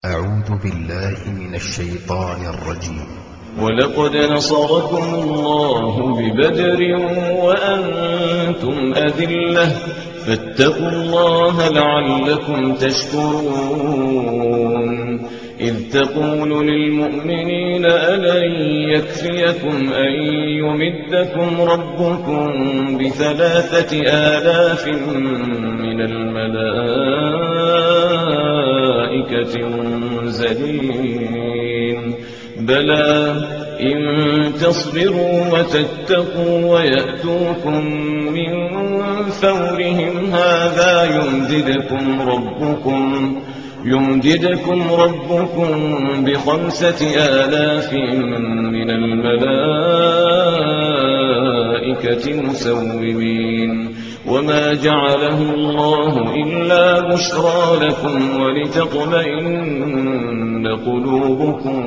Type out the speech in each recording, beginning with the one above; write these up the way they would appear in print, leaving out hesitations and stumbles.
أعوذ بالله من الشيطان الرجيم. ولقد نصركم الله ببدر وأنتم أذلة فاتقوا الله لعلكم تشكرون. إذ تقول للمؤمنين ألن يكفيكم أن يمدكم ربكم ب3,000 من الملائكة منزلين بلى إن تصبروا وتتقوا ويأتوكم من فورهم هذا يمددكم ربكم ب5,000 من الملائكة مسومين وما جعله الله إلا بشرى لكم ولتطمئن قلوبكم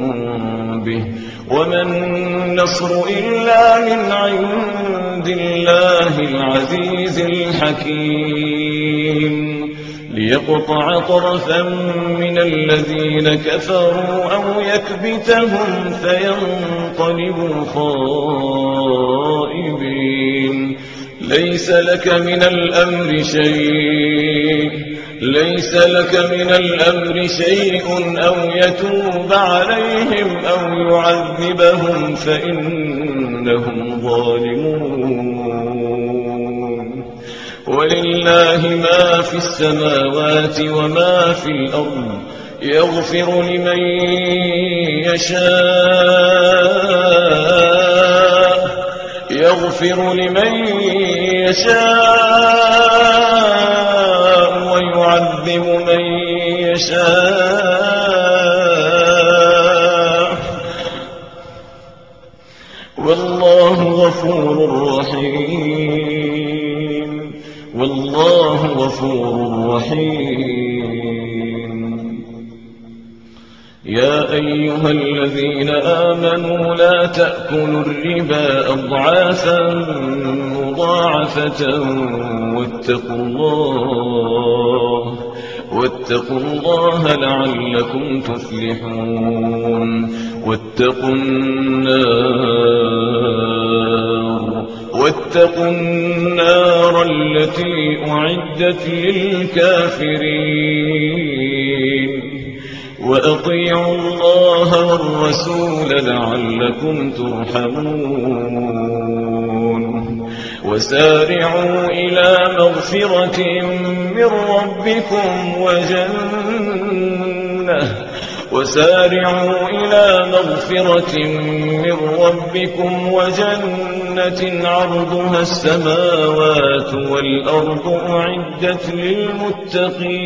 به وما النصر إلا من عند الله العزيز الحكيم ليقطع طرفا من الذين كفروا أو يكبتهم فينقلبوا خائبين. ليس لك من الأمر شيء أو يتوب عليهم أو يعذبهم فإنهم ظالمون. ولله ما في السماوات وما في الأرض يغفر لمن يشاء ويعذب من يشاء والله غفور رحيم. يا أيها الذين آمنوا لا تأكلوا الربا أضعافا مضاعفة واتقوا الله لعلكم تفلحون. واتقوا النار التي أعدت للكافرين وأطيعوا الله والرسول لعلكم ترحمون. وسارعوا إلى مغفرة من ربكم وجنة عرضها السماوات والأرض أعدت للمتقين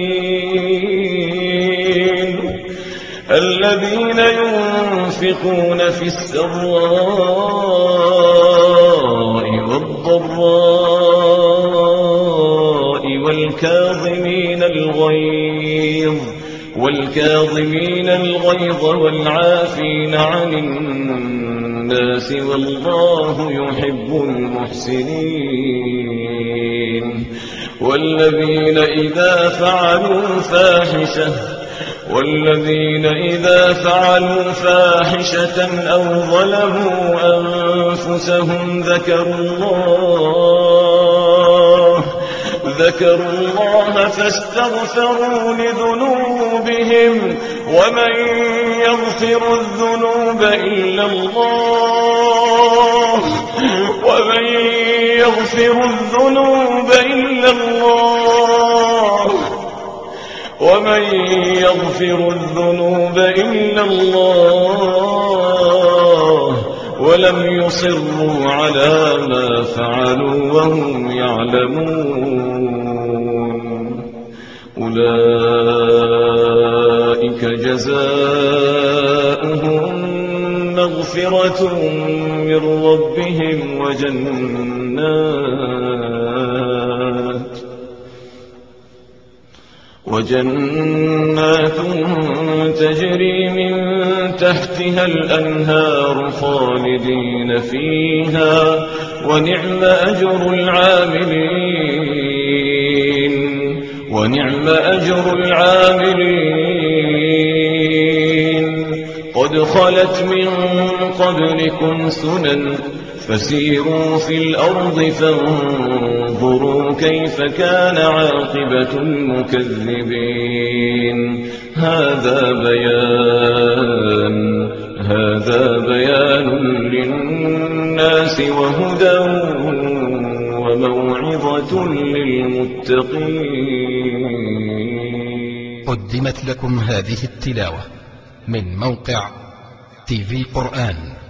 الذين ينفقون في السراء والضراء والكاظمين الغيظ والعافين عن الناس والله يحب المحسنين. والذين إذا فعلوا فاحشة أو ظلموا أنفسهم ذكروا الله فاستغفروا لذنوبهم ومن يغفر الذنوب إلا الله ولم يصروا على ما فعلوا وهم يعلمون. أولئك جزاؤهم مغفرة من ربهم وجنات تجري من تحتها الأنهار خالدين فيها ونعم أجر العاملين. قد خلت من قبلكم سنن فسيروا في الأرض فانظروا كيف كان عاقبة المكذبين. هذا بيان للناس وهدى وموعظة للمتقين. قدمت لكم هذه التلاوة من موقع tvquran.com.